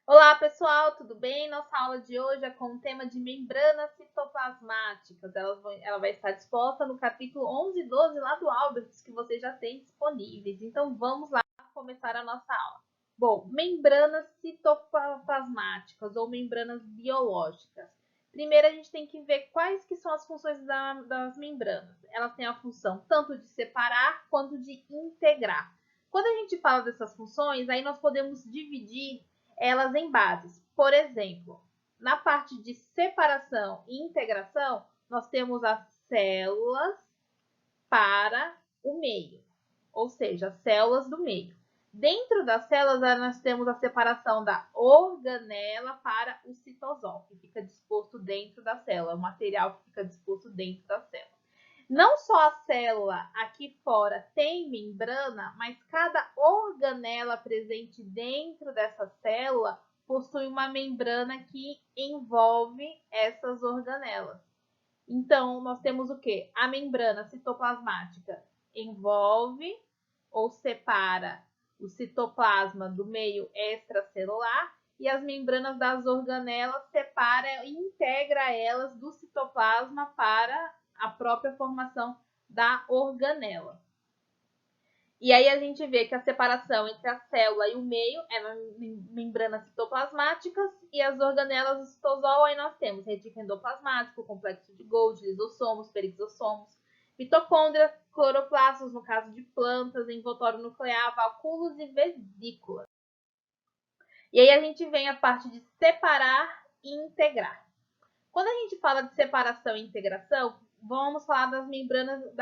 Olá, pessoal, tudo bem? Nossa aula de hoje é com o tema de membranas citoplasmáticas. Ela vai estar disposta no capítulo 11 e 12 lá do Alberts, que vocês já têm disponíveis. Então, vamos lá começar a nossa aula. Bom, membranas citoplasmáticas ou membranas biológicas. Primeiro, a gente tem que ver quais que são as funções das membranas. Elas têm a função tanto de separar quanto de integrar. Quando a gente fala dessas funções, aí nós podemos dividir elas em bases. Por exemplo, na parte de separação e integração, nós temos as células para o meio, ou seja, as células do meio. Dentro das células, nós temos a separação da organela para o citosol, que fica disposto dentro da célula, o material que fica disposto dentro da célula. Não só a célula aqui fora tem membrana, mas cada organela presente dentro dessa célula possui uma membrana que envolve essas organelas. Então, nós temos o quê? A membrana citoplasmática envolve ou separa o citoplasma do meio extracelular e as membranas das organelas separa e integra elas do citoplasma para a própria formação da organela. E aí a gente vê que a separação entre a célula e o meio é nas membranas citoplasmáticas e as organelas do citosol, aí nós temos retículo endoplasmático, complexo de Golgi, lisossomos, perixisossomos, mitocôndria, cloroplastos, no caso de plantas, envoltório nuclear, vacúolos e vesículas. E aí a gente vem a parte de separar e integrar. Quando a gente fala de separação e integração, vamos falar da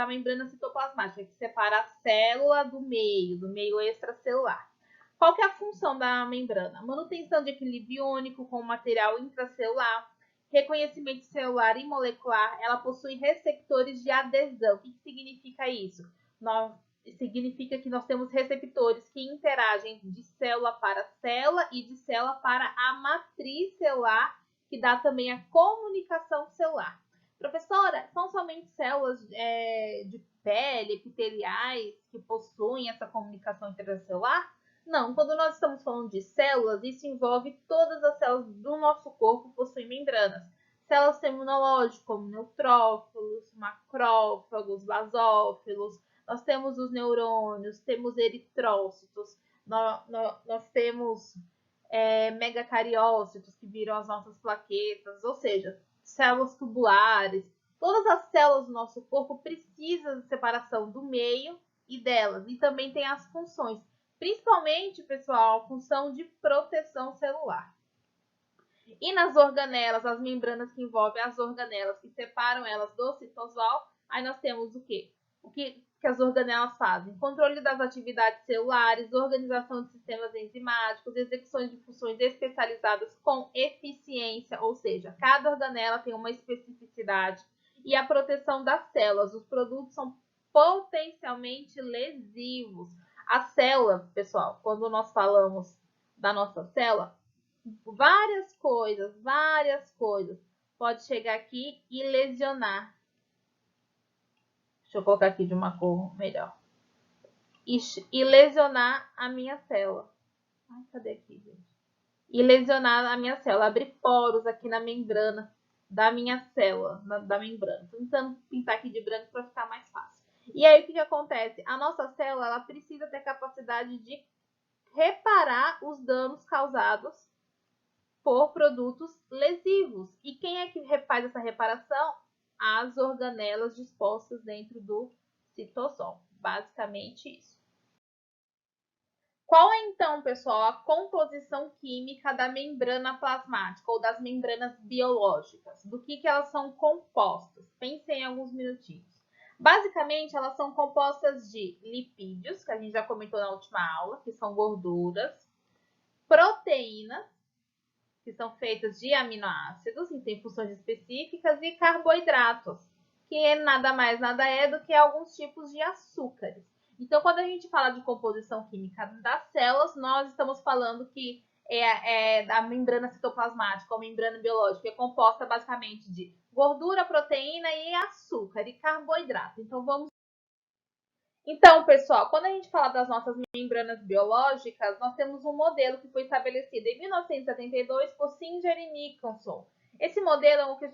membrana citoplasmática, que separa a célula do meio extracelular. Qual que é a função da membrana? Manutenção de equilíbrio iônico com o material intracelular, reconhecimento celular e molecular. Ela possui receptores de adesão. O que significa isso? Significa que nós temos receptores que interagem de célula para célula e de célula para a matriz celular, que dá também a comunicação celular. Professora, são somente células de pele, epiteliais, que possuem essa comunicação intracelular? Não, quando nós estamos falando de células, isso envolve todas as células do nosso corpo possuem membranas. Células imunológicas, como neutrófilos, macrófagos, basófilos. Nós temos os neurônios, temos eritrócitos, nós temos megacariócitos, que viram as nossas plaquetas, ou seja, células tubulares. Todas as células do nosso corpo precisam de separação do meio e delas. E também tem as funções, principalmente, pessoal, a função de proteção celular. E nas organelas, as membranas que envolvem as organelas, que separam elas do citosol, aí nós temos o quê? O que as organelas fazem? Controle das atividades celulares, organização de sistemas enzimáticos, execuções de funções especializadas com eficiência, ou seja, cada organela tem uma especificidade, e a proteção das células. Os produtos são potencialmente lesivos. A célula, pessoal, quando nós falamos da nossa célula, várias coisas. Pode chegar aqui e lesionar. Deixa eu colocar aqui de uma cor melhor. E lesionar a minha célula. Ai, cadê aqui, gente? E lesionar a minha célula. Abrir poros aqui na membrana da minha célula, da membrana. Tô tentando pintar aqui de branco para ficar mais fácil. E aí, o que acontece? A nossa célula ela precisa ter capacidade de reparar os danos causados por produtos lesivos. E quem é que faz essa reparação? As organelas dispostas dentro do citosol. Basicamente isso. Qual é então, pessoal, a composição química da membrana plasmática ou das membranas biológicas? Do que elas são compostas? Pensem em alguns minutinhos. Basicamente, elas são compostas de lipídios, que a gente já comentou na última aula, que são gorduras, proteínas, que são feitas de aminoácidos e têm funções específicas, e carboidratos, que nada mais nada é do que alguns tipos de açúcares. Então, quando a gente fala de composição química das células, nós estamos falando que da membrana citoplasmática ou membrana biológica é composta basicamente de gordura, proteína e açúcar e carboidrato. Então, vamos Então, pessoal, quando a gente fala das nossas membranas biológicas, nós temos um modelo que foi estabelecido em 1972 por Singer e Nicholson. Esse modelo é o que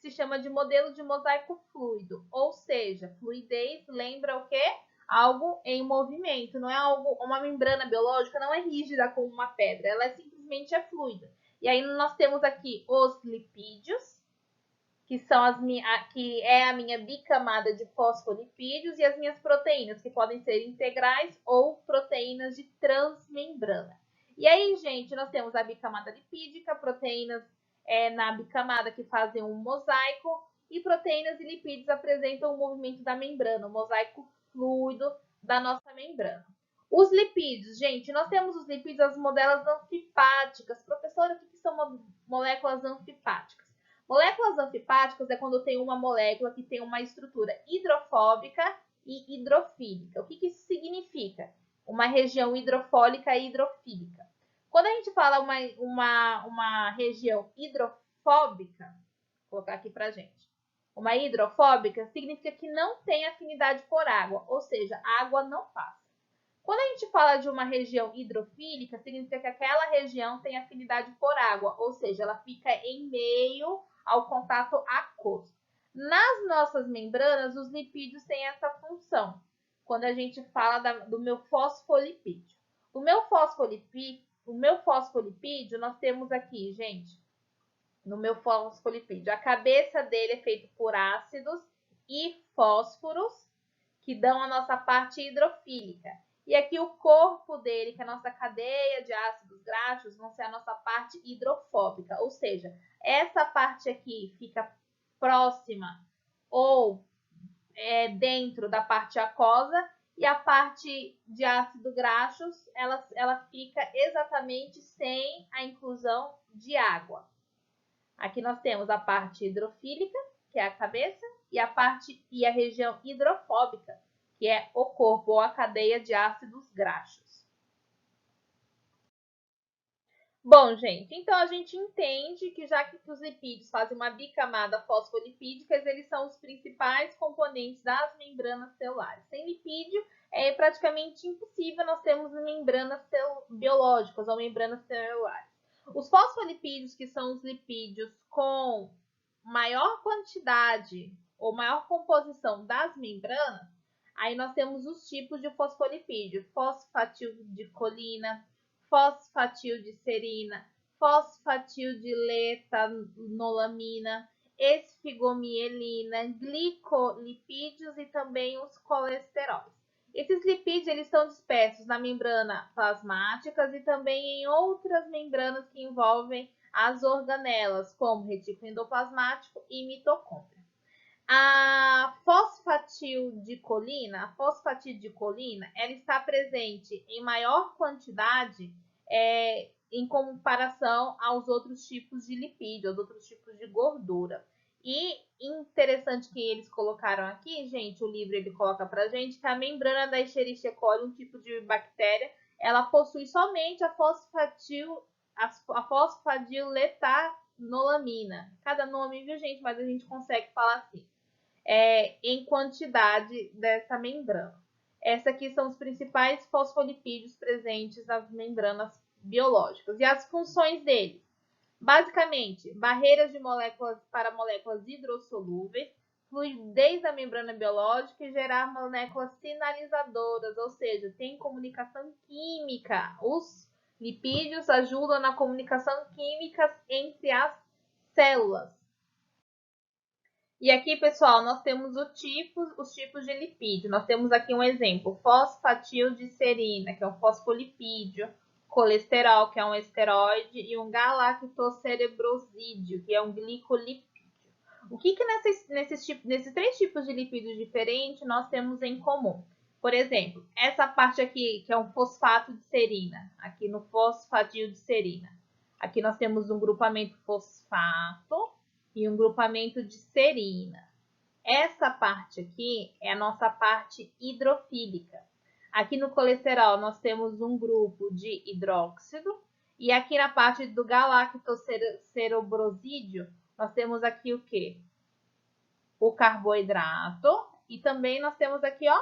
se chama de modelo de mosaico fluido, ou seja, fluidez lembra o quê? Algo em movimento, não é algo, uma membrana biológica não é rígida como uma pedra, ela simplesmente é fluida. E aí nós temos aqui os lipídios, que é a minha bicamada de fosfolipídios, e as minhas proteínas, que podem ser integrais ou proteínas de transmembrana. E aí, gente, nós temos a bicamada lipídica, proteínas na bicamada que fazem um mosaico, e proteínas e lipídios apresentam o movimento da membrana, o mosaico fluido da nossa membrana. Os lipídios, gente, nós temos os lipídios, as moléculas anfipáticas. Professora, o que são moléculas anfipáticas? Moléculas anfipáticas é quando tem uma molécula que tem uma estrutura hidrofóbica e hidrofílica. O que isso significa? Uma região hidrofólica e hidrofílica. Quando a gente fala uma região hidrofóbica, vou colocar aqui pra gente. Uma hidrofóbica significa que não tem afinidade por água, ou seja, a água não passa. Quando a gente fala de uma região hidrofílica, significa que aquela região tem afinidade por água, ou seja, ela fica em meio ao contato aquoso. Nas nossas membranas, os lipídios têm essa função. Quando a gente fala do meu fosfolipídio. O meu fosfolipídio, nós temos aqui, gente, no meu fosfolipídio, a cabeça dele é feita por ácidos e fósforos, que dão a nossa parte hidrofílica. E aqui o corpo dele, que é a nossa cadeia de ácidos graxos, vão ser a nossa parte hidrofóbica. Ou seja, essa parte aqui fica próxima ou dentro da parte aquosa, e a parte de ácido graxos, ela fica exatamente sem a inclusão de água. Aqui nós temos a parte hidrofílica, que é a cabeça, e a região hidrofóbica, que é o corpo ou a cadeia de ácidos graxos. Bom, gente, então a gente entende que já que os lipídios fazem uma bicamada fosfolipídica, eles são os principais componentes das membranas celulares. Sem lipídio, é praticamente impossível nós termos membranas biológicas ou membranas celulares. Os fosfolipídios, que são os lipídios com maior quantidade ou maior composição das membranas, aí nós temos os tipos de fosfolipídio: fosfatildilcolina, fosfatildilserina, fosfatildiletanolamina, esfigomielina, glicolipídios e também os colesteróis. Esses lipídios eles estão dispersos na membrana plasmática e também em outras membranas que envolvem as organelas, como retículo endoplasmático e mitocôndria. A fosfatidilcolina, ela está presente em maior quantidade em comparação aos outros tipos de lipídio, aos outros tipos de gordura. E interessante que eles colocaram aqui, gente, o livro ele coloca pra gente que a membrana da Escherichia coli, um tipo de bactéria, ela possui somente a fosfatidilletanolamina. Cada nome, viu, gente? Mas a gente consegue falar assim. Em quantidade dessa membrana. Essas aqui são os principais fosfolipídios presentes nas membranas biológicas. E as funções deles? Basicamente, barreiras de moléculas para moléculas hidrossolúveis, fluidez da membrana biológica e gerar moléculas sinalizadoras, ou seja, tem comunicação química. Os lipídios ajudam na comunicação química entre as células. E aqui, pessoal, nós temos os tipos de lipídio. Nós temos aqui um exemplo: fosfatildilserina, que é um fosfolipídio, colesterol, que é um esteroide, e um galactocerebrosídeo, que é um glicolipídio. O que nesses três tipos de lipídios diferentes nós temos em comum? Por exemplo, essa parte aqui, que é um fosfato de serina, aqui no fosfatildilserina. Aqui nós temos um grupamento fosfato e um grupamento de serina. Essa parte aqui é a nossa parte hidrofílica. Aqui no colesterol nós temos um grupo de hidróxido, e aqui na parte do galactocerebrosídeo nós temos aqui o quê? O carboidrato, e também nós temos aqui, ó,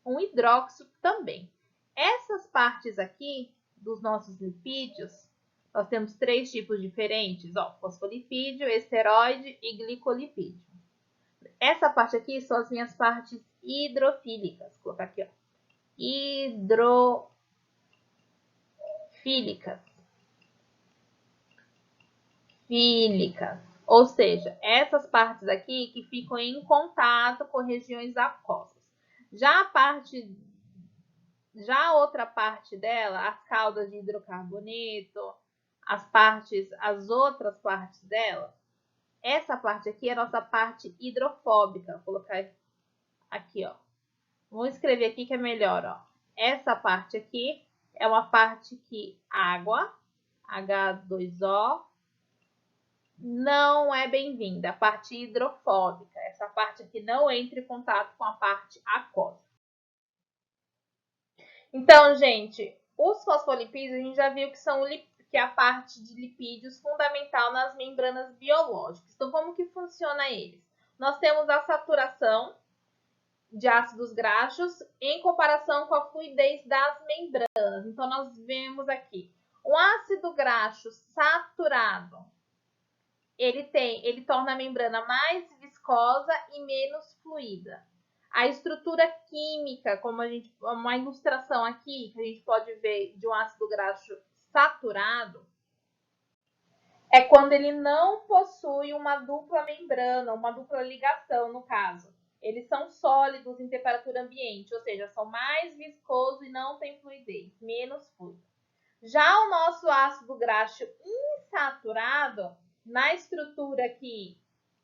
um hidróxido também. Essas partes aqui dos nossos lipídios, nós temos 3 tipos diferentes, ó, fosfolipídio, esteroide e glicolipídio. Essa parte aqui são as minhas partes hidrofílicas. Vou colocar aqui, ó. Hidrofílicas. Ou seja, essas partes aqui que ficam em contato com regiões aquosas. Já a outra parte dela, as caudas de hidrocarboneto, as outras partes dela, essa parte aqui é a nossa parte hidrofóbica. Vou colocar aqui, ó. Vou escrever aqui que é melhor, ó. Essa parte aqui é uma parte que água, H2O, não é bem-vinda. A parte hidrofóbica. Essa parte aqui não entra em contato com a parte aquosa. Então, gente, os fosfolipídios, a gente já viu que é a parte de lipídios fundamental nas membranas biológicas. Então, como que funciona eles? Nós temos a saturação de ácidos graxos em comparação com a fluidez das membranas. Então, nós vemos aqui um ácido graxo saturado. Ele torna a membrana mais viscosa e menos fluida. A estrutura química, como uma ilustração aqui, que a gente pode ver de um ácido graxo saturado, é quando ele não possui uma dupla membrana, uma dupla ligação, no caso. Eles são sólidos em temperatura ambiente, ou seja, são mais viscosos e não têm fluidez, menos fluido. Já o nosso ácido graxo insaturado, na estrutura aqui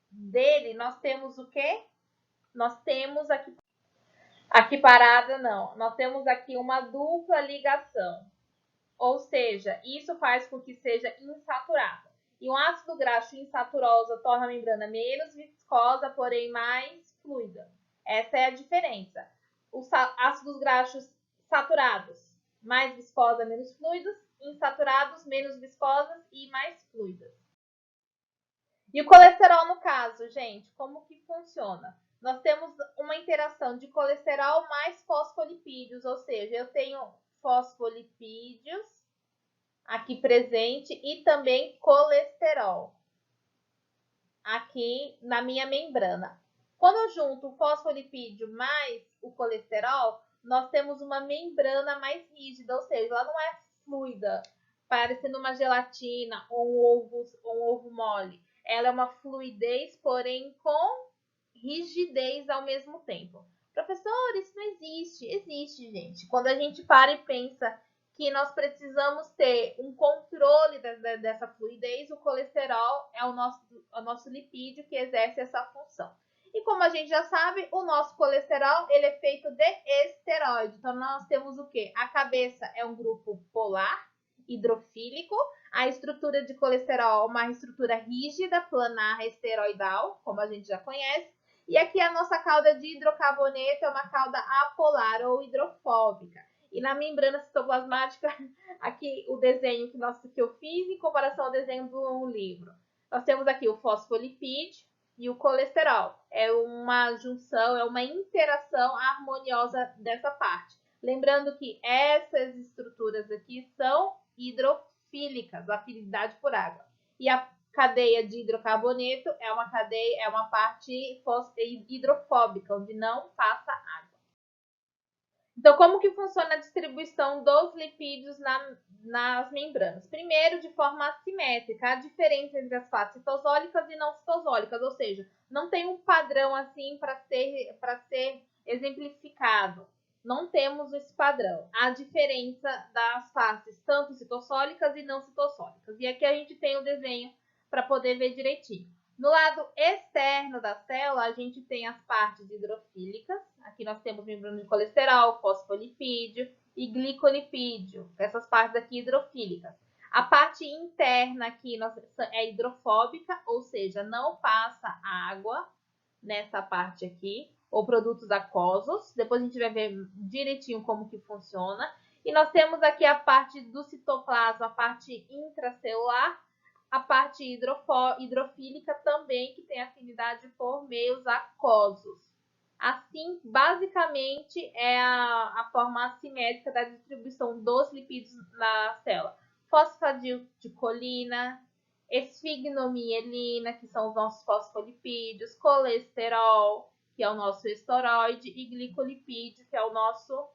dele, nós temos o quê? Nós temos aqui parada, não. Nós temos aqui uma dupla ligação. Ou seja, isso faz com que seja insaturado. E um ácido graxo insaturose torna a membrana menos viscosa, porém mais fluida. Essa é a diferença. Os ácidos graxos saturados, mais viscosa, menos fluidos. Insaturados, menos viscosas e mais fluidas. E o colesterol, no caso, gente, como que funciona? Nós temos uma interação de colesterol mais fosfolipídios, ou seja, eu tenho fosfolipídios aqui presente e também colesterol aqui na minha membrana. Quando eu junto o fosfolipídio mais o colesterol, nós temos uma membrana mais rígida, ou seja, ela não é fluida, parecendo uma gelatina ou um ovo mole. Ela é uma fluidez, porém com rigidez ao mesmo tempo. Professor, isso não existe. Existe, gente. Quando a gente para e pensa que nós precisamos ter um controle dessa fluidez, o colesterol é o nosso lipídio que exerce essa função. E como a gente já sabe, o nosso colesterol ele é feito de esteroide. Então, nós temos o quê? A cabeça é um grupo polar, hidrofílico. A estrutura de colesterol é uma estrutura rígida, planar, esteroidal, como a gente já conhece. E aqui a nossa cauda de hidrocarboneto é uma cauda apolar ou hidrofóbica. E na membrana citoplasmática, aqui o desenho que eu fiz em comparação ao desenho do livro. Nós temos aqui o fosfolipídio e o colesterol. É uma junção, é uma interação harmoniosa dessa parte. Lembrando que essas estruturas aqui são hidrofílicas, afinidade por água. E a cadeia de hidrocarboneto é uma parte hidrofóbica, onde não passa água. Então, como que funciona a distribuição dos lipídios nas membranas? Primeiro, de forma assimétrica, a diferença entre as fases citosólicas e não citosólicas, ou seja, não tem um padrão assim para ser exemplificado. Não temos esse padrão. A diferença das faces tanto citossólicas e não citossólicas. E aqui a gente tem o desenho para poder ver direitinho. No lado externo da célula, a gente tem as partes hidrofílicas. Aqui nós temos membrana de colesterol, fosfolipídio e glicolipídio. Essas partes aqui hidrofílicas. A parte interna aqui é hidrofóbica, ou seja, não passa água nessa parte aqui, ou produtos aquosos. Depois a gente vai ver direitinho como que funciona. E nós temos aqui a parte do citoplasma, a parte intracelular, a parte hidrofílica também, que tem afinidade por meios aquosos. Assim, basicamente, é a forma assimétrica da distribuição dos lipídios na célula. Fosfatidilcolina, esfigmomielina, que são os nossos fosfolipídios, colesterol, que é o nosso esteroide, e glicolipídio, que é o nosso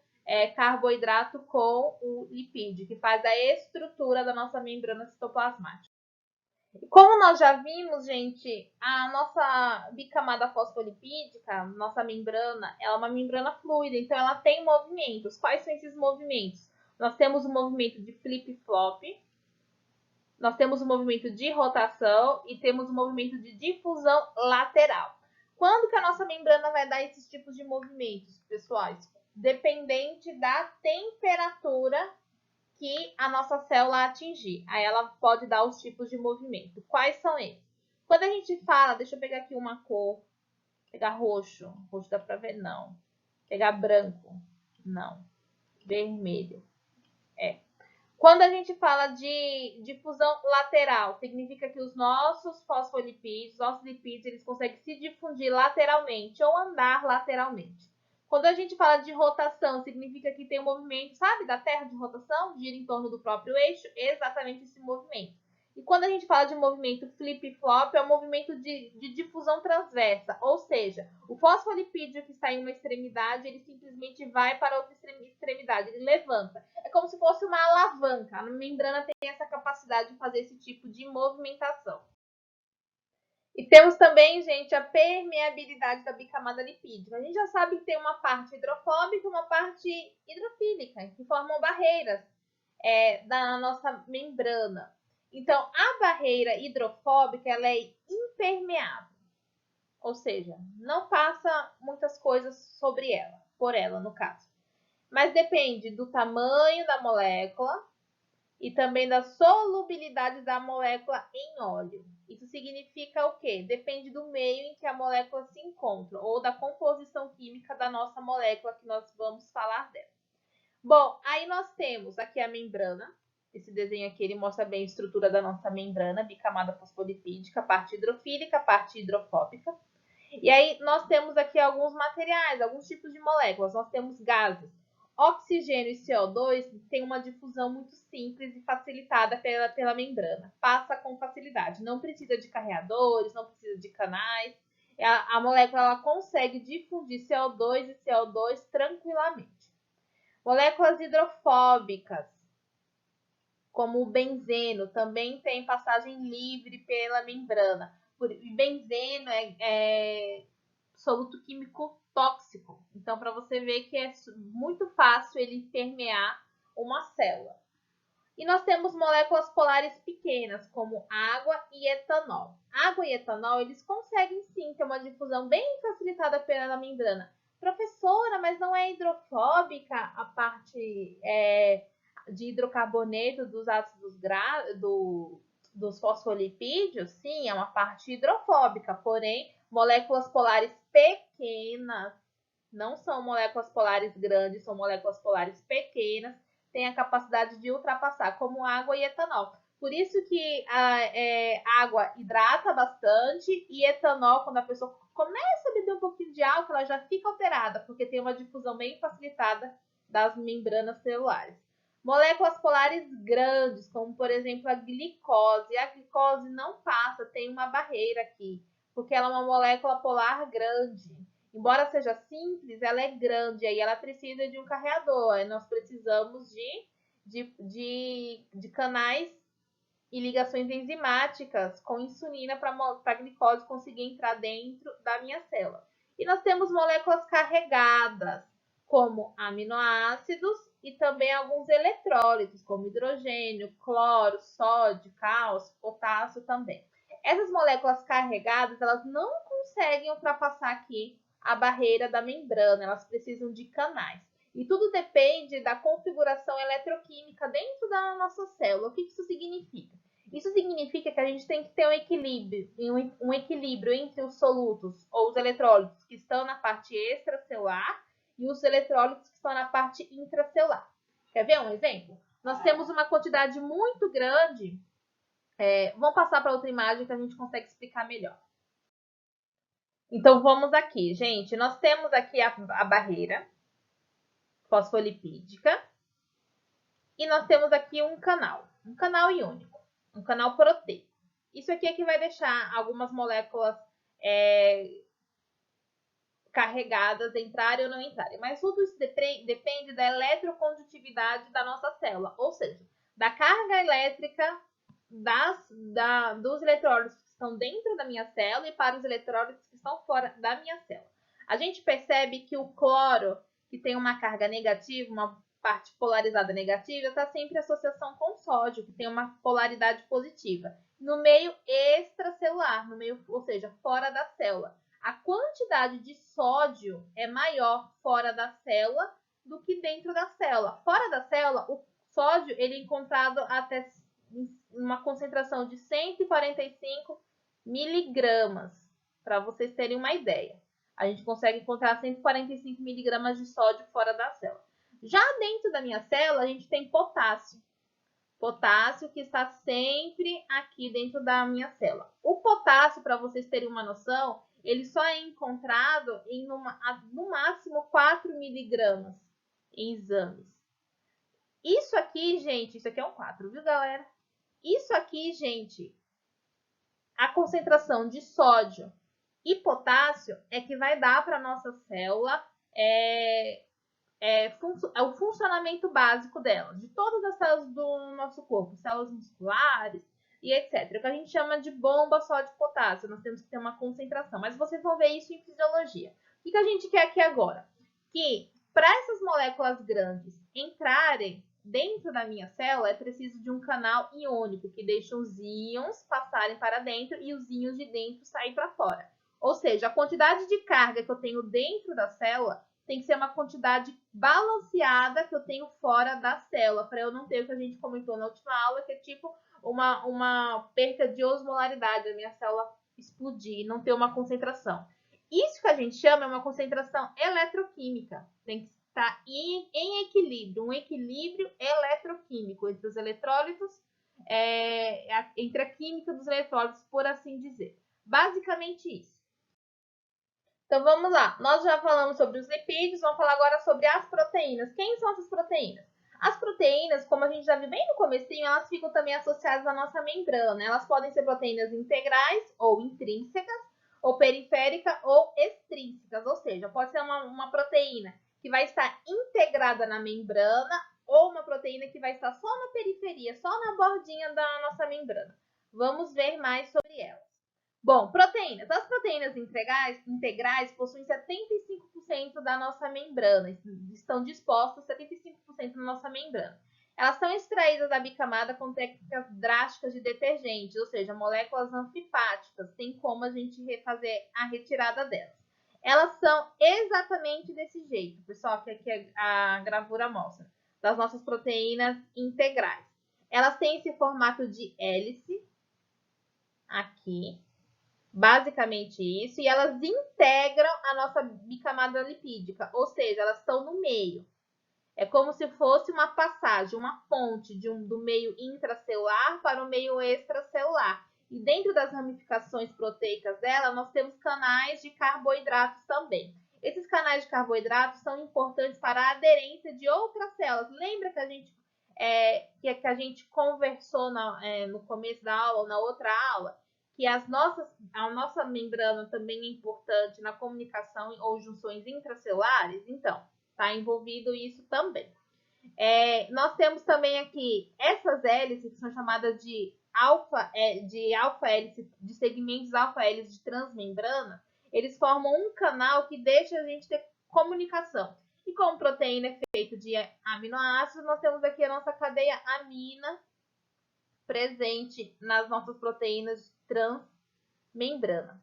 carboidrato com o lipídio, que faz a estrutura da nossa membrana citoplasmática. Como nós já vimos, gente, a nossa bicamada fosfolipídica, nossa membrana, ela é uma membrana fluida, então ela tem movimentos. Quais são esses movimentos? Nós temos o movimento de flip-flop, nós temos o movimento de rotação e temos o movimento de difusão lateral. Quando que a nossa membrana vai dar esses tipos de movimentos, pessoais? Dependente da temperatura que a nossa célula atingir. Aí ela pode dar os tipos de movimento. Quais são eles? Quando a gente fala, deixa eu pegar aqui uma cor, pegar roxo, roxo dá pra ver? Não. Pegar branco? Não. Vermelho? É. Quando a gente fala de difusão lateral, significa que os nossos fosfolipídios, nossos lipídios, eles conseguem se difundir lateralmente ou andar lateralmente. Quando a gente fala de rotação, significa que tem um movimento, sabe, da Terra de rotação, gira em torno do próprio eixo, exatamente esse movimento. E quando a gente fala de movimento flip-flop, é um movimento de difusão transversa, ou seja, o fosfolipídio que está em uma extremidade, ele simplesmente vai para outra extremidade, ele levanta. É como se fosse uma alavanca, a membrana tem essa capacidade de fazer esse tipo de movimentação. E temos também, gente, a permeabilidade da bicamada lipídica. A gente já sabe que tem uma parte hidrofóbica e uma parte hidrofílica, que formam barreiras da nossa membrana. Então, a barreira hidrofóbica ela é impermeável, ou seja, não passa muitas coisas sobre ela, por ela, no caso. Mas depende do tamanho da molécula e também da solubilidade da molécula em óleo. Isso significa o quê? Depende do meio em que a molécula se encontra ou da composição química da nossa molécula que nós vamos falar dela. Bom, aí nós temos aqui a membrana. Esse desenho aqui ele mostra bem a estrutura da nossa membrana, bicamada fosfolipídica, parte hidrofílica, parte hidrofóbica. E aí nós temos aqui alguns materiais, alguns tipos de moléculas. Nós temos gases. Oxigênio e CO2 têm uma difusão muito simples e facilitada pela membrana. Passa com facilidade. Não precisa de carreadores, não precisa de canais. A molécula ela consegue difundir CO2 e CO2 tranquilamente. Moléculas hidrofóbicas, como o benzeno, também tem passagem livre pela membrana. O benzeno é soluto químico tóxico. Então, para você ver que é muito fácil ele permear uma célula. E nós temos moléculas polares pequenas, como água e etanol. Água e etanol, eles conseguem sim ter uma difusão bem facilitada pela membrana. Professora, mas não é hidrofóbica a parte de hidrocarboneto dos ácidos dos fosfolipídios? Sim, é uma parte hidrofóbica, porém, moléculas polares pequenas, não são moléculas polares grandes, são moléculas polares pequenas, têm a capacidade de ultrapassar, como água e etanol. Por isso que a água hidrata bastante e etanol, quando a pessoa começa a beber um pouquinho de álcool, ela já fica alterada, porque tem uma difusão bem facilitada das membranas celulares. Moléculas polares grandes, como por exemplo a glicose. A glicose não passa, tem uma barreira aqui, porque ela é uma molécula polar grande. Embora seja simples, ela é grande, aí ela precisa de um carreador. Aí nós precisamos de canais e ligações enzimáticas com insulina para a glicose conseguir entrar dentro da minha célula. E nós temos moléculas carregadas, como aminoácidos e também alguns eletrólitos, como hidrogênio, cloro, sódio, cálcio, potássio também. Essas moléculas carregadas, elas não conseguem ultrapassar aqui a barreira da membrana, elas precisam de canais. E tudo depende da configuração eletroquímica dentro da nossa célula. O que isso significa? Isso significa que a gente tem que ter um equilíbrio entre os solutos ou os eletrólitos que estão na parte extracelular e os eletrólitos que estão na parte intracelular. Quer ver um exemplo? Nós temos uma quantidade muito grande. Vamos passar para outra imagem que a gente consegue explicar melhor. Então, vamos aqui, gente. Nós temos aqui a barreira fosfolipídica e nós temos aqui um canal iônico, um canal proteico. Isso aqui é que vai deixar algumas moléculas carregadas entrarem ou não entrarem. Mas tudo isso depende da eletrocondutividade da nossa célula, ou seja, da carga elétrica dos eletrólitos que estão dentro da minha célula e para os eletrólitos que estão fora da minha célula. A gente percebe que o cloro, que tem uma carga negativa, uma parte polarizada negativa, está sempre em associação com o sódio, que tem uma polaridade positiva, no meio extracelular, no meio, ou seja, fora da célula. A quantidade de sódio é maior fora da célula do que dentro da célula. Fora da célula, o sódio ele é encontrado até uma concentração de 145 miligramas, para vocês terem uma ideia. A gente consegue encontrar 145 miligramas de sódio fora da célula. Já dentro da minha célula, a gente tem potássio. Potássio que está sempre aqui dentro da minha célula. O potássio, para vocês terem uma noção, ele só é encontrado em no máximo 4 miligramas em exames. Isso aqui, gente, isso aqui é um 4, viu, galera? Isso aqui, gente, a concentração de sódio e potássio é que vai dar para a nossa célula o funcionamento básico dela, de todas as células do nosso corpo, células musculares e etc. O que a gente chama de bomba só de potássio, nós temos que ter uma concentração, mas vocês vão ver isso em fisiologia. O que a gente quer aqui agora? Que para essas moléculas grandes entrarem dentro da minha célula, é preciso de um canal iônico, que deixa os íons passarem para dentro e os íons de dentro saírem para fora. Ou seja, a quantidade de carga que eu tenho dentro da célula tem que ser uma quantidade balanceada que eu tenho fora da célula, para eu não ter o que a gente comentou na última aula, que é tipo uma perca de osmolaridade, a minha célula explodir, não ter uma concentração. Isso que a gente chama é uma concentração eletroquímica. Tem que estar em equilíbrio, um equilíbrio eletroquímico entre os eletrólitos, entre a química dos eletrólitos, por assim dizer. Basicamente isso. Então vamos lá, nós já falamos sobre os lipídios, vamos falar agora sobre as proteínas. Quem são essas proteínas? As proteínas, como a gente já viu bem no comecinho, elas ficam também associadas à nossa membrana. Elas podem ser proteínas integrais ou intrínsecas, ou periféricas ou extrínsecas, ou seja, pode ser uma proteína que vai estar integrada na membrana ou uma proteína que vai estar só na periferia, só na bordinha da nossa membrana. Vamos ver mais sobre elas. Bom, proteínas. As proteínas integrais possuem 75% da nossa membrana, estão dispostas 75% na nossa membrana. Elas são extraídas da bicamada com técnicas drásticas de detergentes, ou seja, moléculas anfipáticas, tem como a gente fazer a retirada delas. Elas são exatamente desse jeito, pessoal, que aqui a gravura mostra, das nossas proteínas integrais. Elas têm esse formato de hélice, aqui, basicamente isso, e elas integram a nossa bicamada lipídica, ou seja, elas estão no meio. É como se fosse uma passagem, uma ponte do meio intracelular para o meio extracelular. E dentro das ramificações proteicas dela, nós temos canais de carboidratos também. Esses canais de carboidratos são importantes para a aderência de outras células. Lembra que a gente conversou no começo da aula, na outra aula, que a nossa membrana também é importante na comunicação ou junções intracelulares? Então, está envolvido isso também. Nós temos também aqui essas hélices, que são chamadas de alfa-hélice, de segmentos alfa-hélice de transmembrana. Eles formam um canal que deixa a gente ter comunicação. E como proteína é feita de aminoácidos, nós temos aqui a nossa cadeia amina presente nas nossas proteínas transmembrana.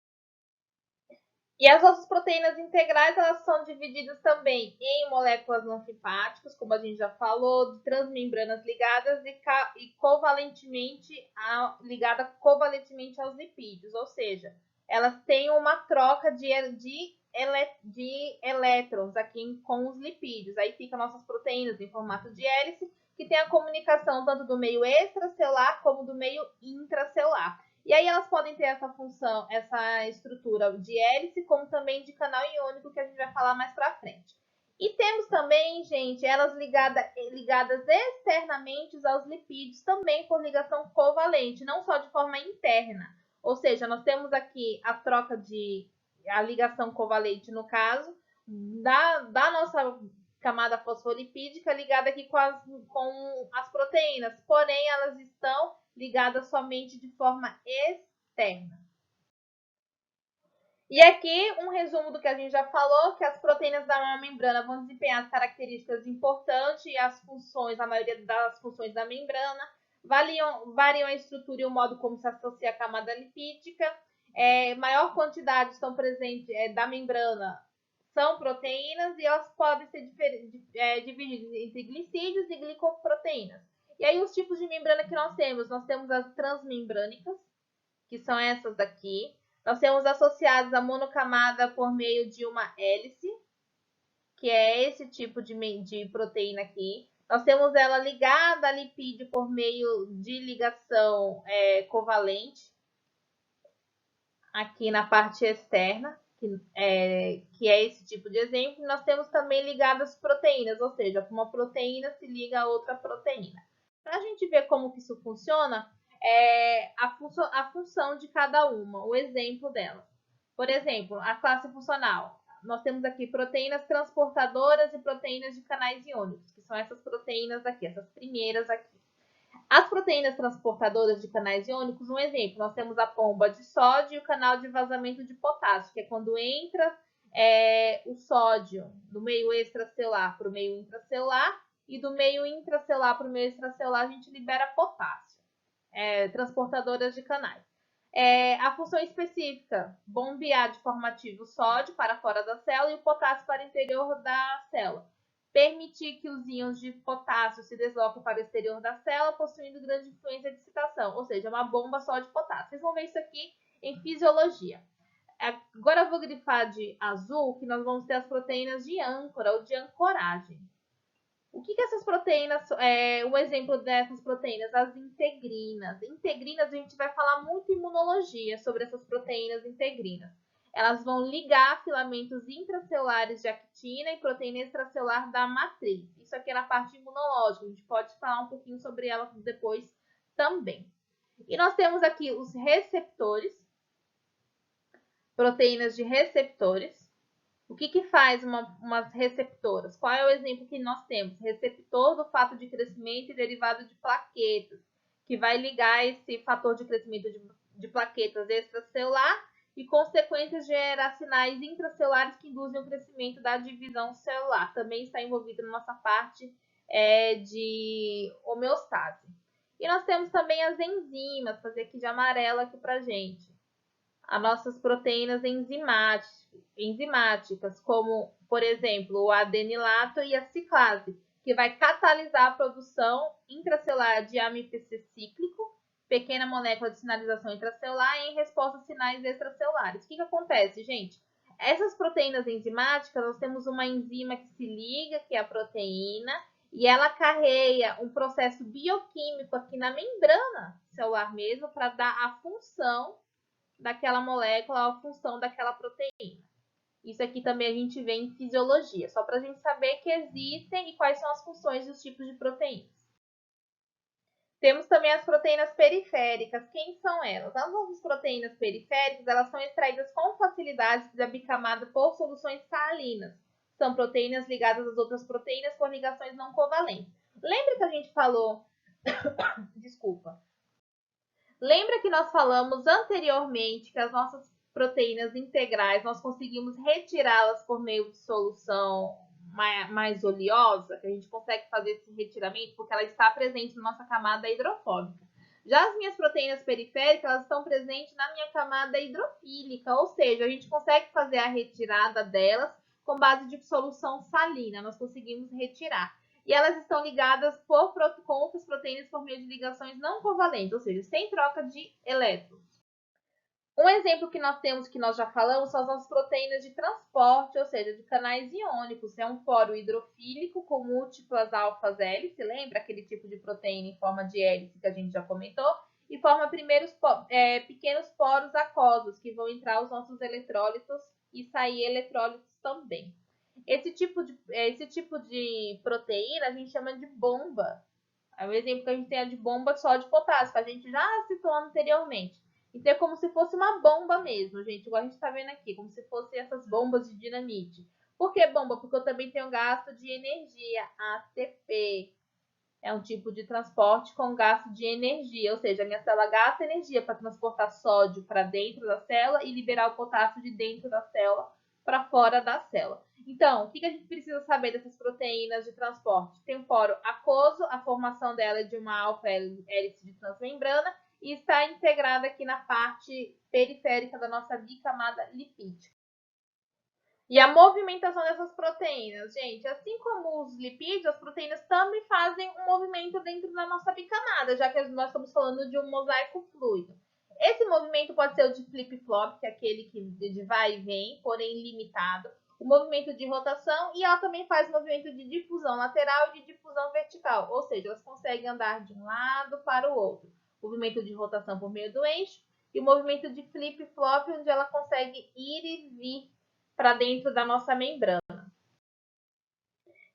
E as nossas proteínas integrais, elas são divididas também em moléculas anfipáticas, como a gente já falou, de transmembranas ligadas e covalentemente aos lipídios, ou seja, elas têm uma troca de elétrons aqui com os lipídios. Aí ficam nossas proteínas em formato de hélice, que tem a comunicação tanto do meio extracelular como do meio intracelular. E E aí elas podem ter essa função, essa estrutura de hélice, como também de canal iônico, que a gente vai falar mais para frente. E temos também, gente, elas ligadas externamente aos lipídios, também por ligação covalente, não só de forma interna. Ou seja, nós temos aqui a troca a ligação covalente, no caso, da nossa camada fosfolipídica ligada aqui com as proteínas, porém elas estão ligadas somente de forma externa. E aqui um resumo do que a gente já falou, que as proteínas da membrana vão desempenhar as características importantes e as funções, a maioria das funções da membrana, variam a estrutura e o modo como se associa a camada lipídica. Maior quantidade estão presentes da membrana são proteínas e elas podem ser divididas entre glicídios e glicoproteínas. E aí os tipos de membrana que nós temos as transmembrânicas, que são essas daqui. Nós temos associados a monocamada por meio de uma hélice, que é esse tipo de proteína aqui. Nós temos ela ligada a lipídio por meio de ligação covalente, aqui na parte externa, que é esse tipo de exemplo. Nós temos também ligadas proteínas, ou seja, uma proteína se liga a outra proteína. Para a gente ver como que isso funciona, a função de cada uma, o exemplo dela. Por exemplo, a classe funcional. Nós temos aqui proteínas transportadoras e proteínas de canais iônicos, que são essas proteínas aqui, essas primeiras aqui. As proteínas transportadoras de canais iônicos, um exemplo, nós temos a pomba de sódio e o canal de vazamento de potássio, que é quando entra o sódio do meio extracelular para o meio intracelular e do meio intracelular para o meio extracelular a gente libera potássio. Transportadoras de canais. A função específica, bombear de forma ativa o sódio para fora da célula e o potássio para o interior da célula. Permitir que os íons de potássio se desloquem para o exterior da célula, possuindo grande influência de excitação, ou seja, uma bomba só de potássio. Vocês vão ver isso aqui em fisiologia. Agora eu vou grifar de azul, que nós vamos ter as proteínas de âncora ou de ancoragem. O que essas proteínas, um exemplo dessas proteínas, as integrinas. Integrinas, a gente vai falar muito em imunologia sobre essas proteínas integrinas. Elas vão ligar filamentos intracelulares de actina e proteína extracelular da matriz. Isso aqui é na parte imunológica, a gente pode falar um pouquinho sobre ela depois também. E nós temos aqui os receptores, proteínas de receptores. O que faz umas receptoras? Qual é o exemplo que nós temos? Receptor do fato de crescimento e derivado de plaquetas, que vai ligar esse fator de crescimento de plaquetas extracelular e consequências gerar sinais intracelulares que induzem o crescimento da divisão celular. Também está envolvido na nossa parte de homeostase. E nós temos também as enzimas, fazer aqui de amarelo aqui pra gente. As nossas proteínas enzimáticas, como, por exemplo, o adenilato e a ciclase, que vai catalisar a produção intracelular de AMPC cíclico, pequena molécula de sinalização intracelular, em resposta a sinais extracelulares. O que acontece, gente? Essas proteínas enzimáticas, nós temos uma enzima que se liga, que é a proteína, e ela carrega um processo bioquímico aqui na membrana celular mesmo, para dar a função daquela molécula, a função daquela proteína. Isso aqui também a gente vê em fisiologia, só para a gente saber que existem e quais são as funções dos tipos de proteínas. Temos também as proteínas periféricas. Quem são elas? As nossas proteínas periféricas, elas são extraídas com facilidade da bicamada por soluções salinas. São proteínas ligadas às outras proteínas por ligações não covalentes. Lembra que a gente falou... Desculpa. Lembra que nós falamos anteriormente que as nossas proteínas integrais, nós conseguimos retirá-las por meio de solução mais oleosa, que a gente consegue fazer esse retiramento porque ela está presente na nossa camada hidrofóbica. Já as minhas proteínas periféricas, elas estão presentes na minha camada hidrofílica, ou seja, a gente consegue fazer a retirada delas com base de solução salina, nós conseguimos retirar. E elas estão ligadas com outras proteínas por meio de ligações não covalentes, ou seja, sem troca de elétrons. Um exemplo que nós temos, que nós já falamos, são as nossas proteínas de transporte, ou seja, de canais iônicos. É um poro hidrofílico com múltiplas alfas hélice, lembra aquele tipo de proteína em forma de hélice que a gente já comentou? e forma pequenos poros aquosos que vão entrar os nossos eletrólitos e sair eletrólitos também. Esse tipo de proteína a gente chama de bomba. O exemplo que a gente tem é de bomba só de potássio, que a gente já citou anteriormente. Então é como se fosse uma bomba mesmo, gente, igual a gente está vendo aqui, como se fossem essas bombas de dinamite. Por que bomba? Porque eu também tenho gasto de energia, ATP. É um tipo de transporte com gasto de energia, ou seja, a minha célula gasta energia para transportar sódio para dentro da célula e liberar o potássio de dentro da célula para fora da célula. Então, o que a gente precisa saber dessas proteínas de transporte? Tem um poro aquoso, a formação dela é de uma alfa-hélice de transmembrana e está integrada aqui na parte periférica da nossa bicamada lipídica. E a movimentação dessas proteínas, gente, assim como os lipídios, as proteínas também fazem um movimento dentro da nossa bicamada, já que nós estamos falando de um mosaico fluido. Esse movimento pode ser o de flip-flop, que é aquele que de vai e vem, porém limitado. O movimento de rotação, e ela também faz movimento de difusão lateral e de difusão vertical, ou seja, elas conseguem andar de um lado para o outro. Movimento de rotação por meio do eixo e o movimento de flip-flop, onde ela consegue ir e vir para dentro da nossa membrana.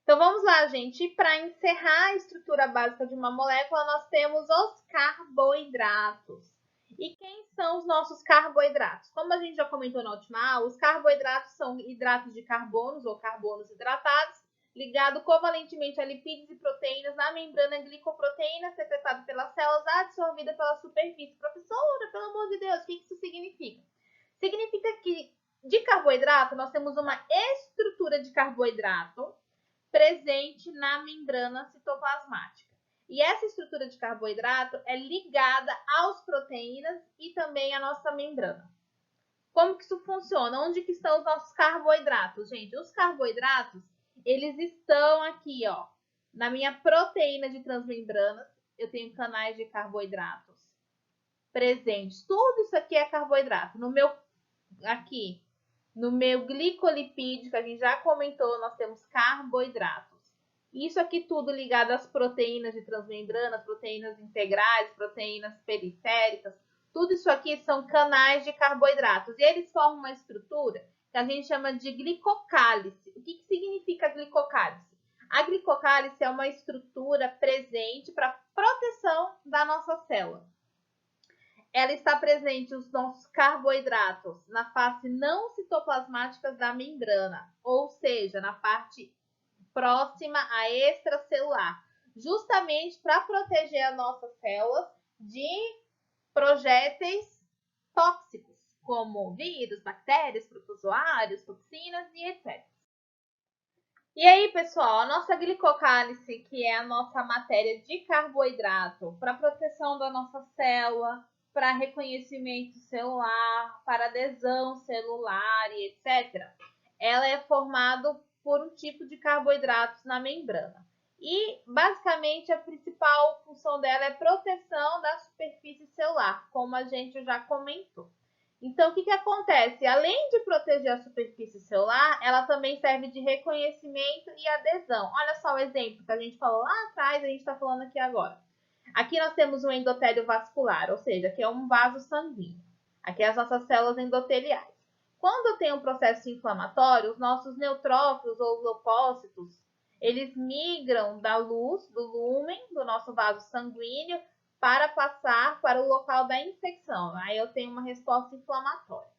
Então vamos lá, gente. Para encerrar a estrutura básica de uma molécula, nós temos os carboidratos. E quem são os nossos carboidratos? Como a gente já comentou na última aula, os carboidratos são hidratos de carbonos ou carbonos hidratados, ligado covalentemente a lipídios e proteínas na membrana glicoproteína, secretada pelas células, absorvida pela superfície. Professora, pelo amor de Deus, o que isso significa? Significa que de carboidrato, nós temos uma estrutura de carboidrato presente na membrana citoplasmática. E essa estrutura de carboidrato é ligada às proteínas e também à nossa membrana. Como que isso funciona? Onde que estão os nossos carboidratos, gente? Os carboidratos, eles estão aqui, ó, na minha proteína de transmembranas. Eu tenho canais de carboidratos presentes. Tudo isso aqui é carboidrato. Aqui, no meu glicolipídio, que a gente já comentou, nós temos carboidratos. Isso aqui tudo ligado às proteínas de transmembrana, proteínas integrais, proteínas periféricas. Tudo isso aqui são canais de carboidratos. E eles formam uma estrutura que a gente chama de glicocálice. O que significa glicocálice? A glicocálice é uma estrutura presente para proteção da nossa célula. Ela está presente os nossos carboidratos na face não citoplasmática da membrana, ou seja, na parte próxima à extracelular, justamente para proteger as nossas células de projéteis tóxicos, como vírus, bactérias, protozoários, toxinas e etc. E aí, pessoal, a nossa glicocálice, que é a nossa matéria de carboidrato para proteção da nossa célula, para reconhecimento celular, para adesão celular e etc., ela é formada por um tipo de carboidratos na membrana. E, basicamente, a principal função dela é proteção da superfície celular, como a gente já comentou. Então, o que acontece? Além de proteger a superfície celular, ela também serve de reconhecimento e adesão. Olha só o exemplo que a gente falou lá atrás, a gente está falando aqui agora. Aqui nós temos um endotélio vascular, ou seja, que é um vaso sanguíneo. Aqui as nossas células endoteliais. Quando tem um processo inflamatório, os nossos neutrófilos ou leucócitos, eles migram da luz, do lúmen do nosso vaso sanguíneo para passar para o local da infecção. Aí eu tenho uma resposta inflamatória.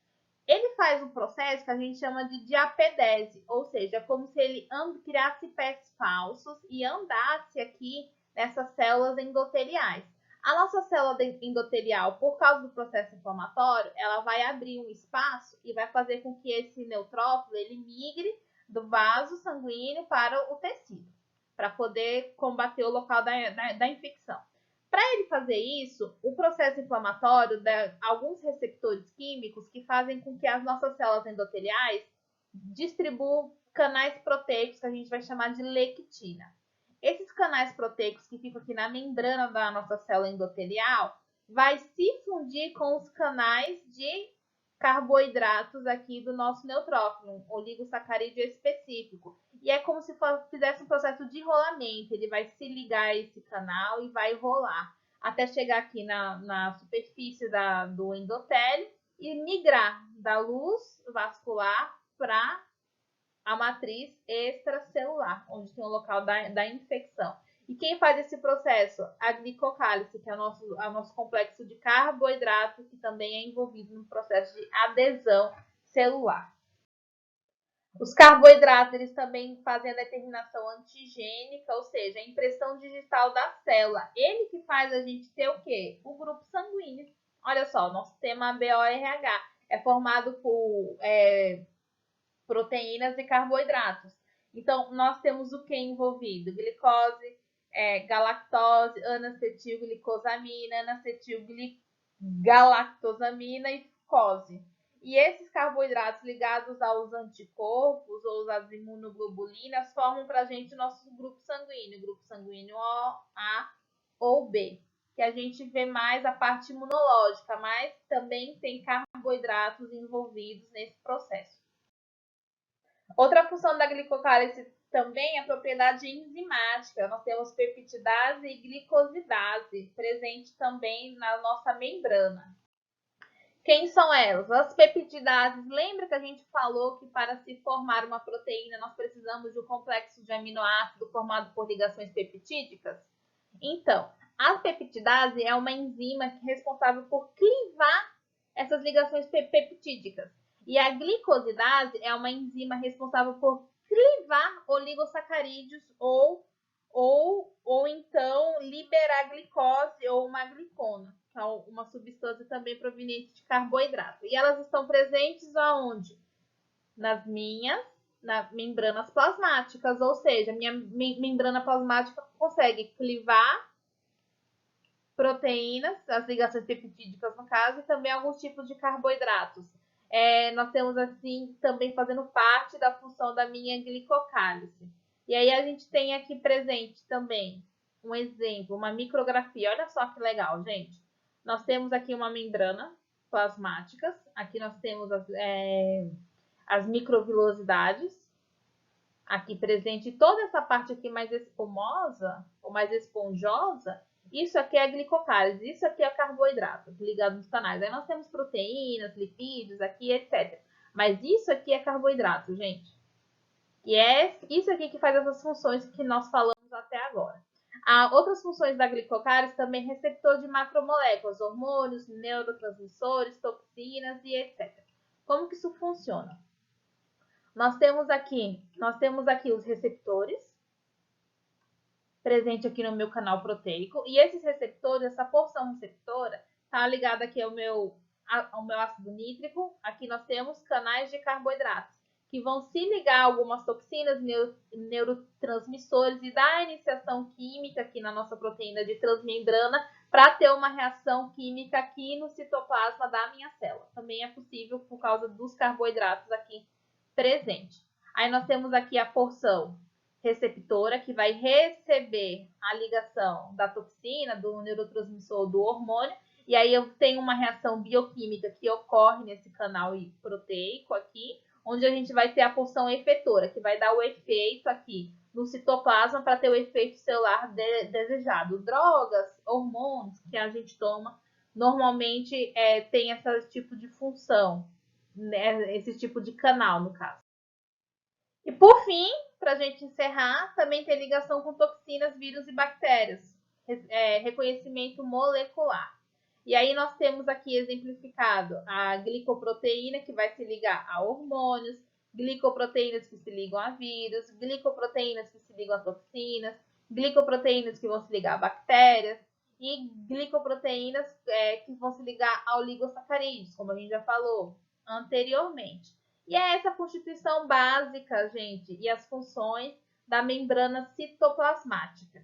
Ele faz um processo que a gente chama de diapedese, ou seja, como se ele criasse pés falsos e andasse aqui nessas células endoteliais. A nossa célula endotelial, por causa do processo inflamatório, ela vai abrir um espaço e vai fazer com que esse neutrófilo ele migre do vaso sanguíneo para o tecido, para poder combater o local da infecção. Para ele fazer isso, o processo inflamatório dá alguns receptores químicos que fazem com que as nossas células endoteliais distribuam canais proteicos que a gente vai chamar de lectina. Esses canais proteicos que ficam aqui na membrana da nossa célula endotelial vai se fundir com os canais de carboidratos aqui do nosso neutrófilo, oligosacarídeo específico. E é como se fizesse um processo de rolamento, ele vai se ligar a esse canal e vai rolar. até chegar aqui na superfície do endotélio e migrar da luz vascular para a matriz extracelular, onde tem o local da infecção. E quem faz esse processo? A glicocálise, que é o nosso complexo de carboidrato, que também é envolvido no processo de adesão celular. Os carboidratos, eles também fazem a determinação antigênica, ou seja, a impressão digital da célula. Ele que faz a gente ter o quê? O grupo sanguíneo. Olha só, nosso sistema BORH é formado por proteínas e carboidratos. Então, nós temos o que envolvido? Glicose, galactose, anacetilglicosamina, anacetilgalactosamina e fucose. E esses carboidratos ligados aos anticorpos ou às imunoglobulinas formam para a gente o nosso grupo sanguíneo O, A ou B, que a gente vê mais a parte imunológica, mas também tem carboidratos envolvidos nesse processo. Outra função da glicocálise também é a propriedade enzimática. Nós temos peptidase e glicosidase presente também na nossa membrana. Quem são elas? As peptidases. Lembra que a gente falou que para se formar uma proteína nós precisamos de um complexo de aminoácido formado por ligações peptídicas? Então, a peptidase é uma enzima responsável por clivar essas ligações peptídicas. E a glicosidase é uma enzima responsável por clivar oligosacarídeos ou então liberar glicose ou uma glicona, que é uma substância também proveniente de carboidrato. E elas estão presentes aonde? Nas membranas plasmáticas, ou seja, minha membrana plasmática consegue clivar proteínas, as ligações peptídicas no caso, e também alguns tipos de carboidratos. Nós temos assim também fazendo parte da função da minha glicocálise. E aí a gente tem aqui presente também um exemplo, uma micrografia. Olha só que legal, gente. Nós temos aqui uma membrana plasmáticas. Aqui nós temos as microvilosidades. Aqui presente toda essa parte aqui mais espumosa ou mais esponjosa. Isso aqui é a glicocálise, isso aqui é carboidrato ligado nos canais. Aí nós temos proteínas, lipídios aqui, etc. Mas isso aqui é carboidrato, gente. E é isso aqui que faz essas funções que nós falamos até agora. Há outras funções da glicocálise também, receptor de macromoléculas, hormônios, neurotransmissores, toxinas e etc. Como que isso funciona? Nós temos aqui os receptores, presente aqui no meu canal proteico. E esses receptores, essa porção receptora, está ligada aqui ao meu ácido nítrico. Aqui nós temos canais de carboidratos, que vão se ligar a algumas toxinas, neurotransmissores e dar iniciação química aqui na nossa proteína de transmembrana para ter uma reação química aqui no citoplasma da minha célula. Também é possível por causa dos carboidratos aqui presentes. Aí nós temos aqui a porção receptora, que vai receber a ligação da toxina, do neurotransmissor, do hormônio, e aí eu tenho uma reação bioquímica que ocorre nesse canal proteico aqui, onde a gente vai ter a porção efetora, que vai dar o efeito aqui no citoplasma para ter o efeito celular desejado. Drogas, hormônios que a gente toma, normalmente tem esse tipo de função, né? Esse tipo de canal, no caso. E por fim, para a gente encerrar, também tem ligação com toxinas, vírus e bactérias. Reconhecimento molecular. E aí nós temos aqui exemplificado a glicoproteína, que vai se ligar a hormônios, glicoproteínas que se ligam a vírus, glicoproteínas que se ligam a toxinas, glicoproteínas que vão se ligar a bactérias e glicoproteínas que vão se ligar a oligosacarídeos, como a gente já falou anteriormente. E é essa a constituição básica, gente, e as funções da membrana citoplasmática.